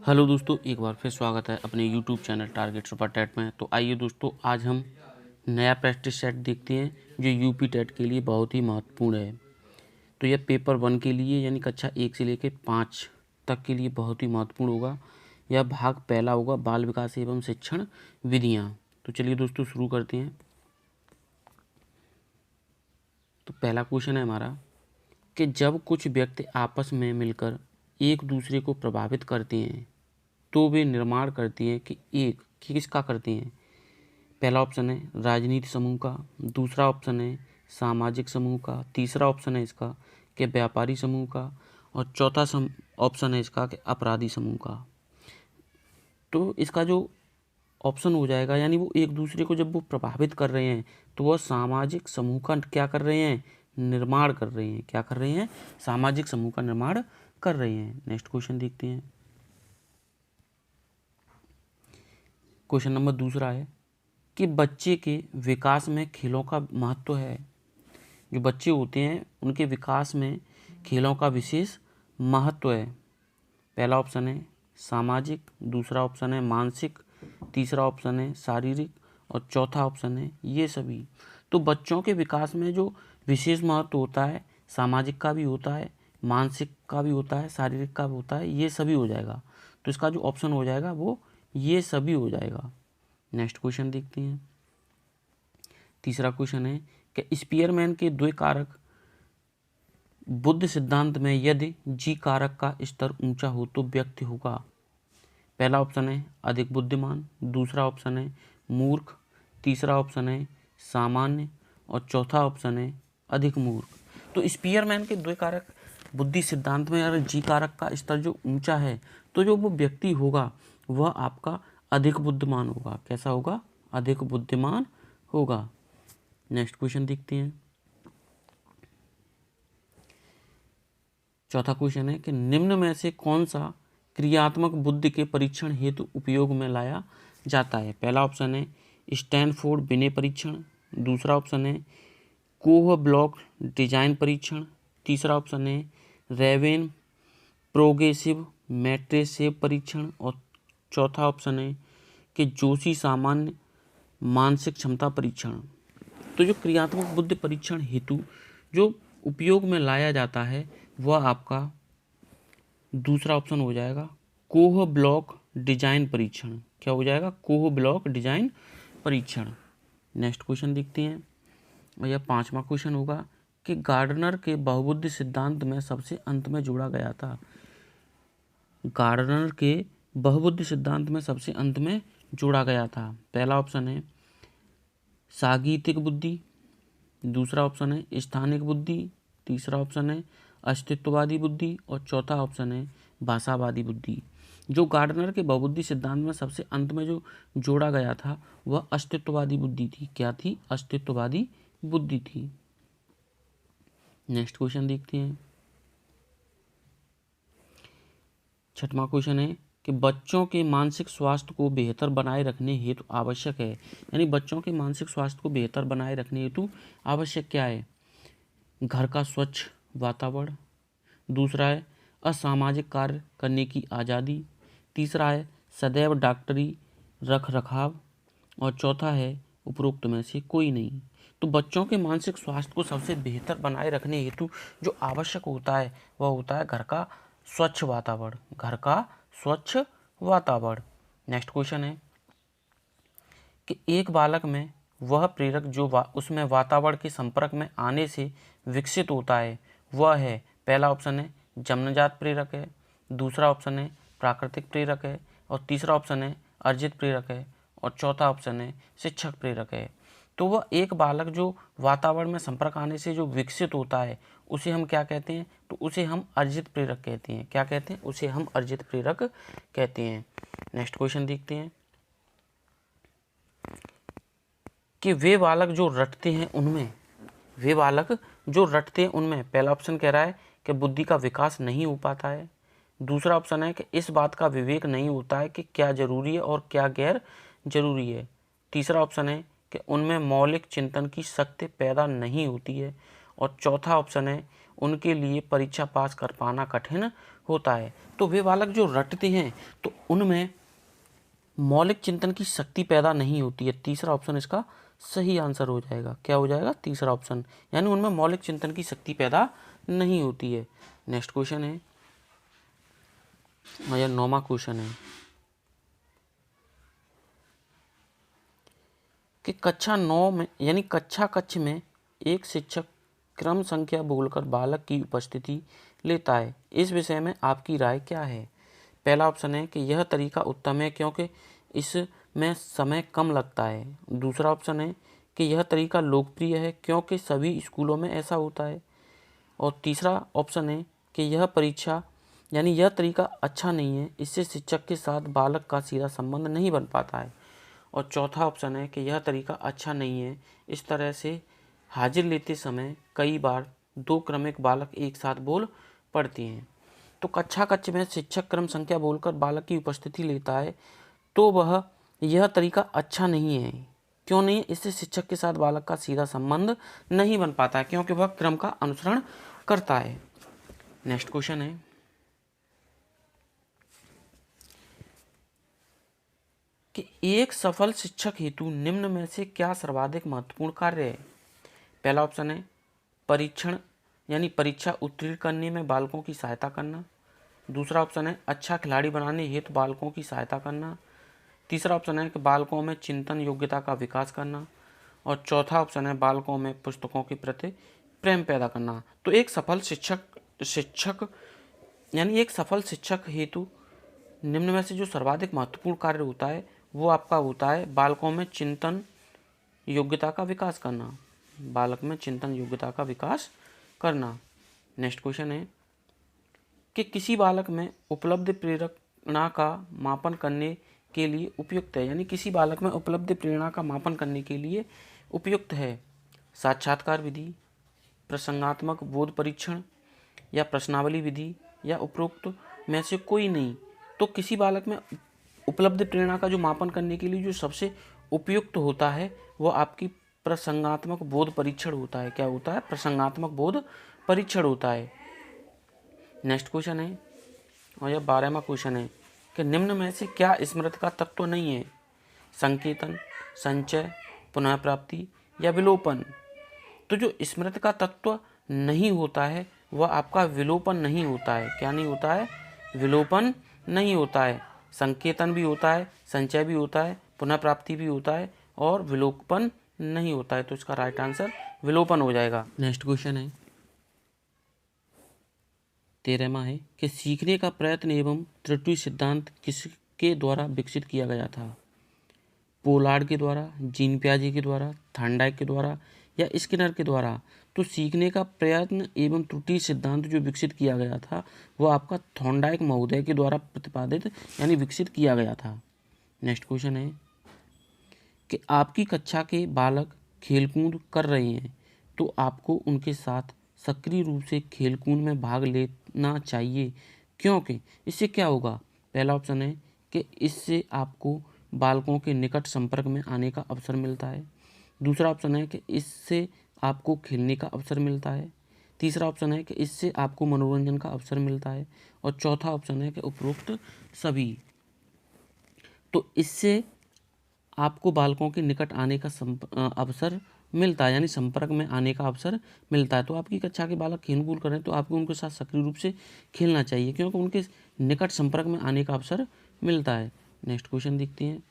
Hello दोस्तों, एक बार फिर स्वागत है अपने YouTube channel target super TET में। तो आइए दोस्तों, आज हम नया प्रैक्टिस सेट देखते हैं जो यूपी टेट के लिए बहुत ही महत्वपूर्ण है। तो यह पेपर 1 के लिए यानी कक्षा 1 से लेकर 5 तक के लिए बहुत ही महत्वपूर्ण होगा। यह भाग पहला होगा, बाल विकास एवं शिक्षण विधियाँ। तो चलिए दोस्तों शुरू करते हैं। तो पहला क्वेश्चन है हमारा कि जब कुछ व्यक्ति आपस में मिलकर एक दूसरे को प्रभावित करते हैं तो वे निर्माण करती हैं कि किसका करती हैं। पहला ऑप्शन है राजनीति समूह का, दूसरा ऑप्शन है सामाजिक समूह का, तीसरा ऑप्शन है इसका कि व्यापारी समूह का, और चौथा ऑप्शन है इसका कि अपराधी समूह का। तो इसका जो ऑप्शन हो जाएगा, यानी वो एक दूसरे को जब वो प्रभावित कर रहे हैं तो वह सामाजिक समूह का क्या कर रहे हैं, निर्माण कर रहे हैं। क्या कर रहे हैं? सामाजिक समूह का निर्माण कर रहे हैं। नेक्स्ट क्वेश्चन देखते हैं। क्वेश्चन नंबर दूसरा है कि बच्चे के विकास में खेलों का महत्व है। जो बच्चे होते हैं उनके विकास में खेलों का विशेष महत्व है। पहला ऑप्शन है सामाजिक, दूसरा ऑप्शन है मानसिक, तीसरा ऑप्शन है शारीरिक, और चौथा ऑप्शन है ये सभी। तो बच्चों के विकास में जो विशेष महत्व होता है, सामाजिक का भी होता है, मानसिक का भी होता है, शारीरिक का भी होता है, ये सभी हो जाएगा। तो इसका जो ऑप्शन हो जाएगा वो ये सभी हो जाएगा। नेक्स्ट क्वेश्चन देखते हैं। तीसरा क्वेश्चन है कि स्पीयरमैन के द्वय कारक बुद्ध सिद्धांत में यदि जी कारक का स्तर ऊंचा हो तो व्यक्ति होगा। पहला ऑप्शन है अधिक बुद्धिमान, दूसरा ऑप्शन है मूर्ख, तीसरा ऑप्शन है सामान्य, और चौथा ऑप्शन है अधिक मूर्ख। तो स्पीयरमैन के द्वय कारक बुद्धि सिद्धांत में अगर जी कारक का स्तर जो ऊंचा है तो जो वो व्यक्ति होगा वह आपका अधिक बुद्धिमान होगा। कैसा होगा? अधिक बुद्धिमान होगा। नेक्स्ट क्वेश्चन देखते हैं। चौथा क्वेश्चन है कि निम्न में से कौन सा क्रियात्मक बुद्धि के परीक्षण हेतु उपयोग में लाया जाता है। पहला ऑप्शन है स्टैनफोर्ड बिने परीक्षण, दूसरा ऑप्शन है कोह ब्लॉक डिजाइन परीक्षण, तीसरा ऑप्शन है रेवेन प्रोग्रेसिव मैट्रिसेव परीक्षण, और चौथा ऑप्शन है कि जोशी सामान्य मानसिक क्षमता परीक्षण। तो जो क्रियात्मक बुद्धि परीक्षण हेतु जो उपयोग में लाया जाता है वह आपका दूसरा ऑप्शन हो जाएगा कोह ब्लॉक डिजाइन परीक्षण। क्या हो जाएगा? कोह ब्लॉक डिजाइन परीक्षण। नेक्स्ट क्वेश्चन देखते हैं, और यह 5वां क्वेश्चन होगा कि गार्डनर के बहुबुद्धि सिद्धांत में सबसे अंत में जोड़ा गया था। गार्डनर के बहुबुद्धि सिद्धांत में सबसे अंत में जोड़ा गया था। पहला ऑप्शन है सागीतिक बुद्धि, दूसरा ऑप्शन है स्थानिक बुद्धि, तीसरा ऑप्शन है अस्तित्ववादी बुद्धि, और चौथा ऑप्शन है भाषावादी बुद्धि। जो गार्डनर के बहुबुद्धि सिद्धांत में सबसे अंत में जो जोड़ा गया था वह अस्तित्ववादी बुद्धि थी। क्या थी? अस्तित्ववादी बुद्धि थी। नेक्स्ट क्वेश्चन देखते हैं। 6वां क्वेश्चन है कि बच्चों के मानसिक स्वास्थ्य को बेहतर बनाए रखने हेतु आवश्यक है। यानी बच्चों के मानसिक स्वास्थ्य को बेहतर बनाए रखने हेतु आवश्यक क्या है? घर का स्वच्छ वातावरण, दूसरा है असामाजिक कार्य करने की आज़ादी, तीसरा है सदैव डॉक्टरी रख रखाव, और चौथा है उपरोक्त में से कोई नहीं। तो बच्चों के मानसिक स्वास्थ्य को सबसे बेहतर बनाए रखने हेतु जो आवश्यक होता है वह होता है घर का स्वच्छ वातावरण। घर का स्वच्छ वातावरण। नेक्स्ट क्वेश्चन है कि एक बालक में वह प्रेरक जो उसमें वातावरण के संपर्क में आने से विकसित होता है वह है। पहला ऑप्शन है जन्मजात प्रेरक है, दूसरा ऑप्शन है प्राकृतिक प्रेरक है, और तीसरा ऑप्शन है अर्जित प्रेरक है, और चौथा ऑप्शन है शिक्षक प्रेरक है। तो वह एक बालक जो वातावरण में संपर्क आने से जो विकसित होता है उसे हम क्या कहते हैं? तो उसे हम अर्जित प्रेरक कहते हैं। क्या कहते हैं? उसे हम अर्जित प्रेरक कहते हैं। नेक्स्ट क्वेश्चन देखते हैं कि वे बालक जो रटते हैं उनमें पहला ऑप्शन कह रहा है कि बुद्धि का विकास नहीं हो पाता है, दूसरा ऑप्शन है कि इस बात का विवेक नहीं होता है कि क्या जरूरी है और क्या गैर जरूरी है, तीसरा ऑप्शन है कि उनमें मौलिक चिंतन की शक्ति पैदा नहीं होती है, और चौथा ऑप्शन है उनके लिए परीक्षा पास कर पाना कठिन होता है। तो वे बालक जो रटते हैं तो उनमें मौलिक चिंतन की शक्ति पैदा नहीं होती है। तीसरा ऑप्शन इसका सही आंसर हो जाएगा। क्या हो जाएगा? तीसरा ऑप्शन, यानी उनमें मौलिक चिंतन की शक्ति पैदा नहीं होती है। नेक्स्ट क्वेश्चन है, और यह 9वां क्वेश्चन है कि कक्षा 9 में यानी कक्ष में एक शिक्षक क्रम संख्या बोलकर बालक की उपस्थिति लेता है। इस विषय में आपकी राय क्या है? पहला ऑप्शन है कि यह तरीका उत्तम है क्योंकि इसमें समय कम लगता है। दूसरा ऑप्शन है कि यह तरीका लोकप्रिय है क्योंकि सभी स्कूलों में ऐसा होता है। और तीसरा ऑप्शन है कि यह तरीका अच्छा नहीं है, इससे शिक्षक के साथ बालक का सीधा संबंध नहीं बन पाता है। और चौथा ऑप्शन है कि यह तरीका अच्छा नहीं है, इस तरह से हाजिर लेते समय कई बार दो क्रमिक बालक एक साथ बोल पड़ते हैं। तो कक्ष में शिक्षक क्रम संख्या बोलकर बालक की उपस्थिति लेता है तो यह तरीका अच्छा नहीं है। क्यों नहीं? इससे शिक्षक के साथ बालक का सीधा संबंध नहीं बन पाता है क्योंकि वह क्रम का अनुसरण करता है। नेक्स्ट क्वेश्चन है कि एक सफल शिक्षक हेतु निम्न में से क्या सर्वाधिक महत्वपूर्ण कार्य है? पहला ऑप्शन है परीक्षण यानी परीक्षा उत्तीर्ण करने में बालकों की सहायता करना। दूसरा ऑप्शन है अच्छा खिलाड़ी बनाने हेतु बालकों की सहायता करना। तीसरा ऑप्शन है कि बालकों में चिंतन योग्यता का विकास करना। और चौथा ऑप्शन है बालकों में पुस्तकों के प्रति प्रेम पैदा करना। तो एक सफल शिक्षक हेतु निम्न में से जो सर्वाधिक महत्वपूर्ण कार्य होता है वो आपका होता है बालकों में चिंतन योग्यता का विकास करना। बालक में चिंतन योग्यता का विकास करना। नेक्स्ट क्वेश्चन है कि किसी बालक में उपलब्ध प्रेरणा का मापन करने के लिए उपयुक्त है, यानी किसी बालक में उपलब्ध प्रेरणा का मापन करने के लिए उपयुक्त है साक्षात्कार विधि, प्रसंगात्मक बोध परीक्षण या प्रश्नावली विधि या उपरोक्त में से कोई नहीं। तो किसी बालक में उपलब्ध प्रेरणा का जो मापन करने के लिए जो सबसे उपयुक्त होता है वो आपकी प्रसंगात्मक बोध परीक्षण होता है। क्या होता है? प्रसंगात्मक बोध परीक्षण होता है। नेक्स्ट क्वेश्चन है, और यह 12वां क्वेश्चन है कि निम्न में से क्या स्मृति का तत्व नहीं है? संकेतन, संचय, पुनः प्राप्ति या विलोपन। तो जो स्मृति का तत्व नहीं होता है वह आपका विलोपन नहीं होता है। क्या नहीं होता है? विलोपन नहीं होता है। संकेतन भी होता है, संचय भी होता है, पुनः प्राप्ति भी होता है और विलोपन नहीं होता है। तो इसका राइट आंसर विलोपन हो जाएगा। नेक्स्ट क्वेश्चन है 13वां है कि सीखने का प्रयत्न एवं त्रुटि सिद्धांत किसके द्वारा विकसित किया गया था? पोलार्ड के द्वारा, जीन पियाजे के द्वारा, थॉर्नडाइक के द्वारा या स्किनर के द्वारा। तो सीखने का प्रयत्न एवं त्रुटि सिद्धांत जो विकसित किया गया था वो आपका थॉर्नडाइक महोदय के द्वारा प्रतिपादित यानी विकसित किया गया था। नेक्स्ट क्वेश्चन है कि आपकी कक्षा के बालक खेलकूद कर रहे हैं तो आपको उनके साथ सक्रिय रूप से खेलकूद में भाग लेना चाहिए क्योंकि इससे क्या होगा? पहला ऑप्शन है कि इससे आपको बालकों के निकट संपर्क में आने का अवसर मिलता है। दूसरा ऑप्शन है कि इससे आपको खेलने का अवसर मिलता है। तीसरा ऑप्शन है कि इससे आपको मनोरंजन का अवसर मिलता है। और चौथा ऑप्शन है कि उपरोक्त सभी। तो इससे आपको बालकों के निकट आने का अवसर मिलता है, यानी संपर्क में आने का अवसर मिलता है। तो आपकी कक्षा के बालक खेल कूद करें तो आपको उनके साथ सक्रिय रूप से खेलना चाहिए क्योंकि उनके निकट संपर्क में आने का अवसर मिलता है। नेक्स्ट क्वेश्चन देखते हैं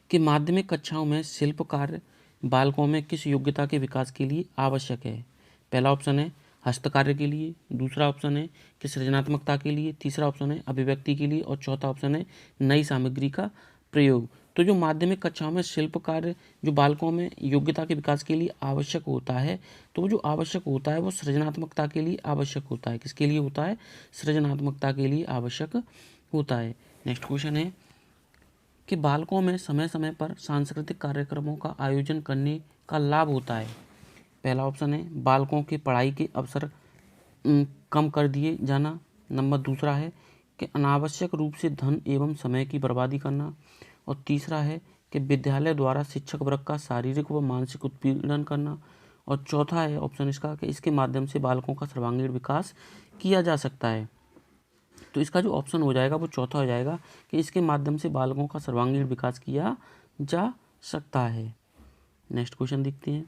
कि माध्यमिक कक्षाओं में शिल्प कार्य बालकों में किस योग्यता के विकास के लिए आवश्यक है? पहला ऑप्शन है हस्तकार्य के लिए, दूसरा ऑप्शन है कि सृजनात्मकता के लिए, तीसरा ऑप्शन है अभिव्यक्ति के लिए और चौथा ऑप्शन है नई सामग्री का प्रयोग। तो जो माध्यमिक कक्षाओं में शिल्प कार्य जो बालकों में योग्यता के विकास के लिए आवश्यक होता है तो वो जो आवश्यक होता है वो सृजनात्मकता के लिए आवश्यक होता है। किसके लिए होता है? सृजनात्मकता के लिए आवश्यक होता है। नेक्स्ट क्वेश्चन है कि बालकों में समय समय पर सांस्कृतिक कार्यक्रमों का आयोजन करने का लाभ होता है। पहला ऑप्शन है बालकों के पढ़ाई के अवसर कम कर दिए जाना। नंबर दूसरा है कि अनावश्यक रूप से धन एवं समय की बर्बादी करना। और तीसरा है कि विद्यालय द्वारा शिक्षक वर्ग का शारीरिक व मानसिक उत्पीड़न करना। और चौथा है ऑप्शन इसका कि इसके माध्यम से बालकों का सर्वांगीण विकास किया जा सकता है। तो इसका जो ऑप्शन हो जाएगा वो चौथा हो जाएगा कि इसके माध्यम से बालकों का सर्वांगीण विकास किया जा सकता है। नेक्स्ट क्वेश्चन देखते हैं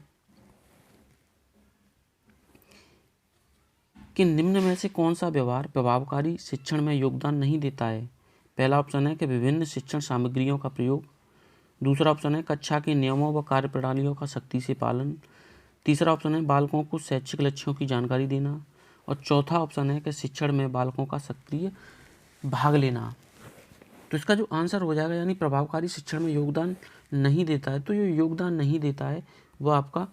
कि निम्न में से कौन सा व्यवहार प्रभावकारी शिक्षण में योगदान नहीं देता है। पहला ऑप्शन है कि विभिन्न शिक्षण सामग्रियों का प्रयोग। दूसरा ऑप्शन है कक्षा के नियमों व कार्यप्रणालियों का सख्ती से पालन। तीसरा ऑप्शन है बालकों को शैक्षिक लक्ष्यों की जानकारी देना। और चौथा ऑप्शन है कि शिक्षण में बालकों का सक्रिय भाग लेना। तो इसका जो आंसर हो जाएगा यानी प्रभावकारी शिक्षण में योगदान नहीं देता है, तो ये योगदान नहीं देता है वह आपका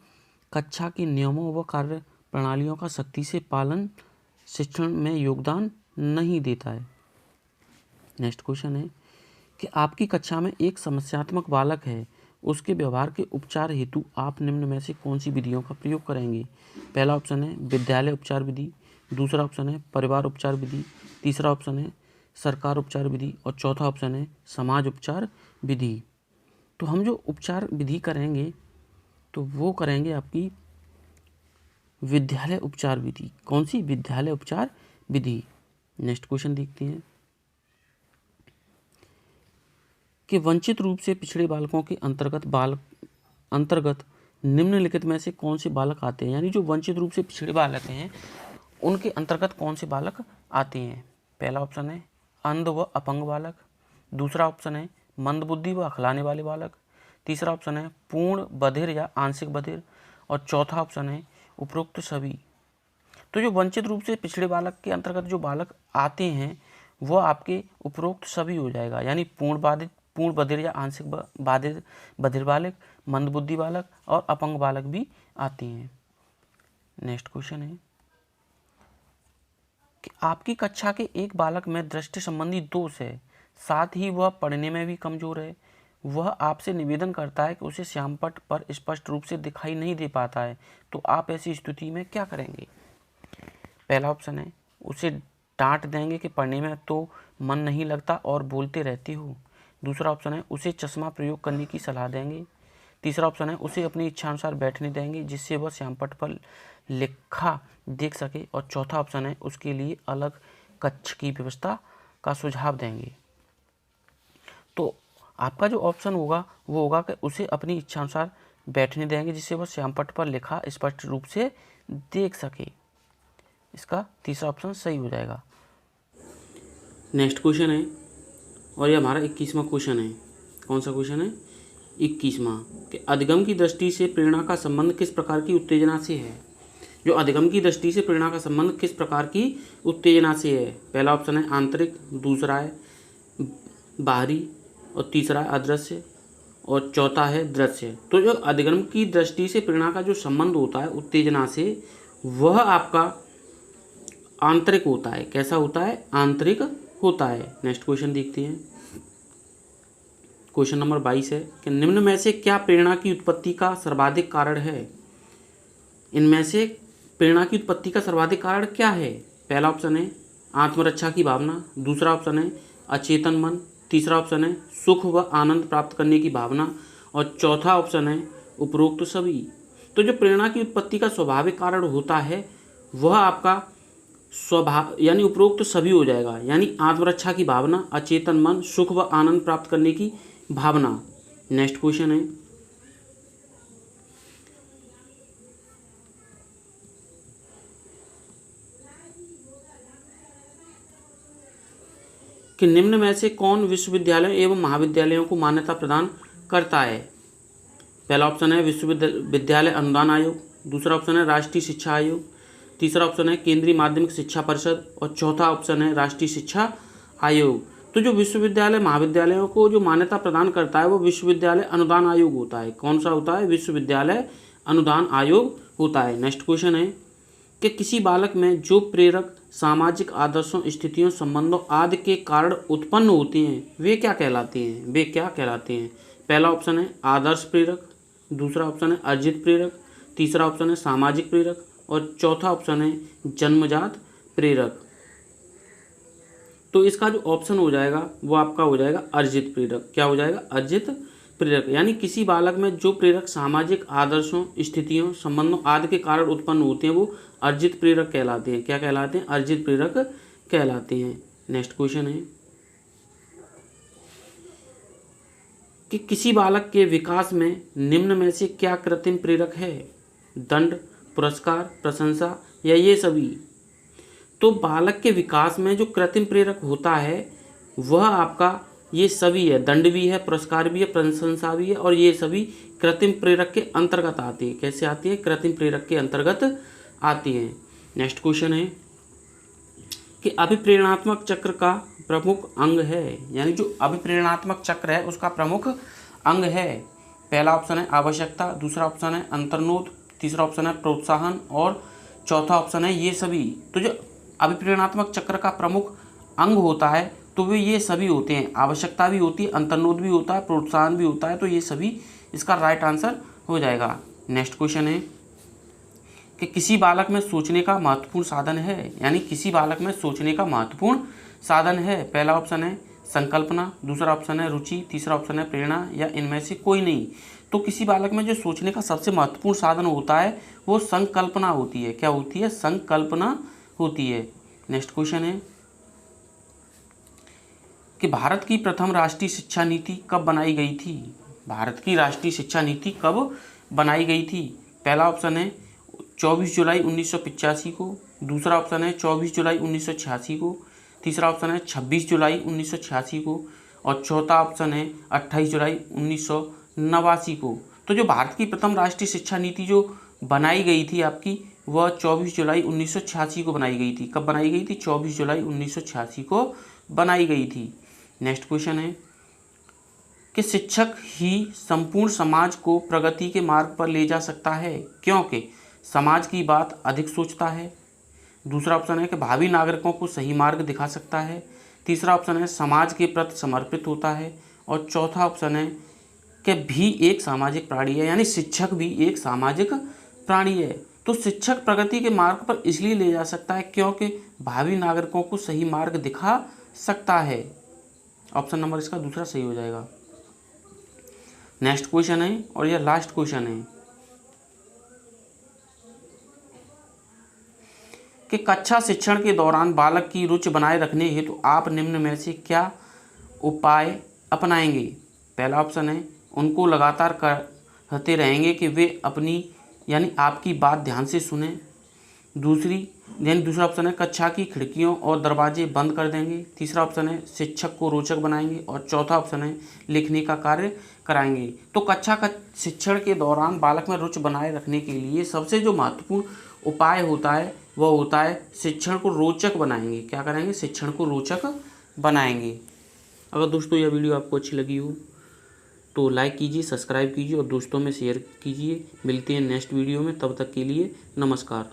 कक्षा के नियमों व कार्य प्रणालियों का सख्ती से पालन शिक्षण में योगदान नहीं देता है। नेक्स्ट क्वेश्चन है कि आपकी कक्षा में एक समस्यात्मक बालक है, उसके व्यवहार के उपचार हेतु आप निम्न में से कौन सी विधियों का प्रयोग करेंगे। पहला ऑप्शन है विद्यालय उपचार विधि। दूसरा ऑप्शन है परिवार उपचार विधि। तीसरा ऑप्शन है सरकार उपचार विधि। और चौथा ऑप्शन है समाज उपचार विधि। तो हम जो उपचार विधि करेंगे तो वो करेंगे आपकी विद्यालय उपचार विधि। कौन सी? विद्यालय उपचार विधि। नेक्स्ट क्वेश्चन देखते हैं कि वंचित रूप से पिछड़े बालकों के अंतर्गत निम्नलिखित में से कौन से बालक आते हैं। यानी जो वंचित रूप से पिछड़े बालक हैं उनके अंतर्गत कौन से बालक आते हैं। पहला ऑप्शन है अंध व अपंग बालक। दूसरा ऑप्शन है मंदबुद्धि व अखलाने वाले बालक। तीसरा ऑप्शन है पूर्ण बधिर या आंशिक बधिर। और चौथा ऑप्शन है उपरोक्त सभी। तो जो वंचित रूप से पिछड़े बालक के अंतर्गत जो बालक आते हैं वह आपके उपरोक्त सभी हो जाएगा। यानी पूर्ण बधिर या आंशिक बधिर बालक, मंदबुद्धि बालक और अपंग बालक भी आते हैं। नेक्स्ट क्वेश्चन है कि आपकी कक्षा के एक बालक में दृष्टि संबंधी दोष है, साथ ही वह पढ़ने में भी कमजोर है। वह आपसे निवेदन करता है कि उसे श्यामपट्ट पर स्पष्ट रूप से दिखाई नहीं दे पाता है, तो आप ऐसी स्थिति में क्या करेंगे। पहला ऑप्शन है उसे डांट देंगे कि पढ़ने में तो मन नहीं लगता और बोलते रहते हो। दूसरा ऑप्शन है उसे चश्मा प्रयोग करने की सलाह देंगे। तीसरा ऑप्शन है उसे अपनी इच्छानुसार बैठने देंगे जिससे वह श्यामपट्ट पर लिखा देख सके। और चौथा ऑप्शन है उसके लिए अलग कक्ष की व्यवस्था का सुझाव देंगे। तो आपका जो ऑप्शन होगा वो होगा कि उसे अपनी इच्छानुसार बैठने देंगे जिससे वह श्यामपट्ट पर लिखा स्पष्ट रूप से देख सके। इसका तीसरा ऑप्शन सही हो जाएगा। नेक्स्ट क्वेश्चन है और ये हमारा 21वां क्वेश्चन है। कौन सा क्वेश्चन है? 21वां कि अधिगम की दृष्टि से प्रेरणा का संबंध किस प्रकार की उत्तेजना से है। जो अधिगम की दृष्टि से प्रेरणा का संबंध किस प्रकार की उत्तेजना से है। पहला ऑप्शन है आंतरिक, दूसरा है बाहरी और तीसरा है अदृश्य और चौथा है दृश्य। तो जो अधिगम की दृष्टि से प्रेरणा का जो संबंध होता है उत्तेजना से वह आपका आंतरिक होता है। कैसा होता है? आंतरिक होता है। नेक्स्ट क्वेश्चन देखते हैं। क्वेश्चन नंबर 22 है कि निम्न में से क्या प्रेरणा की उत्पत्ति का सर्वाधिक कारण है। इनमें से प्रेरणा की उत्पत्ति का सर्वाधिक कारण क्या है। पहला ऑप्शन है आत्मरक्षा की भावना। दूसरा ऑप्शन है अचेतन मन। तीसरा ऑप्शन है सुख व आनंद प्राप्त करने की भावना। और चौथा ऑप्शन है उपरोक्त सभी। तो जो प्रेरणा की उत्पत्ति का स्वाभाविक कारण होता है वह आपका स्वभाव यानी उपरोक्त सभी हो जाएगा। यानी आत्मरक्षा की भावना, अचेतन मन, सुख व आनंद प्राप्त करने की भावना। नेक्स्ट क्वेश्चन है कि निम्न में से कौन विश्वविद्यालयों एवं महाविद्यालयों को मान्यता प्रदान करता है। पहला ऑप्शन है विश्वविद्यालय अनुदान आयोग। दूसरा ऑप्शन है राष्ट्रीय शिक्षा आयोग। तीसरा ऑप्शन है केंद्रीय माध्यमिक शिक्षा परिषद। और चौथा ऑप्शन है राष्ट्रीय शिक्षा आयोग। तो जो विश्वविद्यालय महाविद्यालयों को जो मान्यता प्रदान करता है वो विश्वविद्यालय अनुदान आयोग होता है। कौन सा होता है? विश्वविद्यालय अनुदान आयोग होता है। नेक्स्ट क्वेश्चन है कि किसी बालक में जो प्रेरक सामाजिक आदर्शों, स्थितियों, संबंधों आदि के कारण उत्पन्न होते हैं वे क्या कहलाते हैं। पहला ऑप्शन है आदर्श प्रेरक। दूसरा ऑप्शन है अर्जित प्रेरक। तीसरा ऑप्शन है सामाजिक प्रेरक। और चौथा ऑप्शन है जन्मजात प्रेरक। तो इसका जो ऑप्शन हो जाएगा वो आपका हो जाएगा अर्जित प्रेरक। क्या हो जाएगा? अर्जित प्रेरक, यानी किसी बालक में जो प्रेरक सामाजिक आदर्शों, स्थितियों, संबंधों आदि के कारण उत्पन्न होते हैं वो अर्जित प्रेरक कहलाते हैं। क्या कहलाते हैं? अर्जित प्रेरक कहलाते हैं। नेक्स्ट क्वेश्चन है कि किसी बालक के विकास में निम्न में से क्या कृत्रिम प्रेरक है? दंड, पुरस्कार, प्रशंसा या ये सभी? तो बालक के विकास में जो कृत्रिम प्रेरक होता है वह आपका ये सभी है। दंड भी है, पुरस्कार भी है, प्रशंसा भी है, और ये सभी कृत्रिम प्रेरक के अंतर्गत आती है। कैसे आती है? कृत्रिम प्रेरक के अंतर्गत आती है। नेक्स्ट क्वेश्चन है कि अभिप्रेरणात्मक चक्र का प्रमुख अंग है, यानी जो अभिप्रेरणात्मक चक्र है उसका प्रमुख अंग है। पहला ऑप्शन है आवश्यकता, दूसरा ऑप्शन है अंतर्नोद, तीसरा ऑप्शन है प्रोत्साहन और चौथा ऑप्शन है ये सभी। तो जो अभिप्रेरणात्मक चक्र का प्रमुख अंग होता है तो वे ये सभी होते हैं। आवश्यकता भी होती है, अंतर्नोद भी होता है, प्रोत्साहन भी होता है, तो ये सभी इसका राइट आंसर हो जाएगा। नेक्स्ट क्वेश्चन है कि किसी बालक में सोचने का महत्वपूर्ण साधन है, यानी किसी बालक में सोचने का महत्वपूर्ण साधन है। पहला ऑप्शन है संकल्पना, दूसरा ऑप्शन है रुचि, तीसरा ऑप्शन है प्रेरणा या इनमें से कोई नहीं। तो किसी बालक में जो सोचने का सबसे महत्वपूर्ण साधन होता है वो संकल्पना होती है। क्या होती है? संकल्पना होती है। नेक्स्ट क्वेश्चन है कि भारत की प्रथम राष्ट्रीय शिक्षा नीति कब बनाई गई थी? भारत की राष्ट्रीय शिक्षा नीति कब बनाई गई थी? पहला ऑप्शन है 24 जुलाई 1985 को, दूसरा ऑप्शन है 24 जुलाई 1986 को, तीसरा ऑप्शन है 26 जुलाई 1986 को और चौथा ऑप्शन है 28 जुलाई 1989 को। तो जो भारत की प्रथम राष्ट्रीय शिक्षा नीति जो बनाई गई थी आपकी वह 24 जुलाई 1986 को बनाई गई थी। कब बनाई गई थी? 24 जुलाई 1986 को बनाई गई थी। नेक्स्ट क्वेश्चन है कि शिक्षक ही संपूर्ण समाज को प्रगति के मार्ग पर ले जा सकता है क्योंकि समाज की बात अधिक सोचता है। दूसरा ऑप्शन है कि भावी नागरिकों को सही मार्ग दिखा सकता है। तीसरा ऑप्शन है समाज के प्रति समर्पित होता है और चौथा ऑप्शन है कि भी एक सामाजिक प्राणी है, यानी शिक्षक भी एक सामाजिक प्राणी है। तो शिक्षक प्रगति के मार्ग पर इसलिए ले जा सकता है क्योंकि भावी नागरिकों को सही मार्ग दिखा सकता है। ऑप्शन नंबर इसका दूसरा सही हो जाएगा। नेक्स्ट क्वेश्चन है और यह लास्ट क्वेश्चन है कि कक्षा शिक्षण के दौरान बालक की रुचि बनाए रखने हेतु तो आप निम्न में से क्या उपाय अपनाएंगे? पहला ऑप्शन है उनको लगातार कहते रहेंगे कि वे अपनी यानी आपकी बात ध्यान से सुने। दूसरा ऑप्शन है कक्षा की खिड़कियों और दरवाजे बंद कर देंगे। तीसरा ऑप्शन है शिक्षक को रोचक बनाएंगे और चौथा ऑप्शन है लिखने का कार्य कराएंगे। तो कक्षा का शिक्षण के दौरान बालक में रुचि बनाए रखने के लिए सबसे जो महत्वपूर्ण उपाय होता है वह होता है शिक्षण को रोचक बनाएंगे। क्या करेंगे? शिक्षण को रोचक बनाएंगे। अगर दोस्तों यह वीडियो आपको अच्छी लगी हो तो लाइक कीजिए, सब्सक्राइब कीजिए और दोस्तों में शेयर कीजिए। मिलते हैं नेक्स्ट वीडियो में, तब तक के लिए नमस्कार।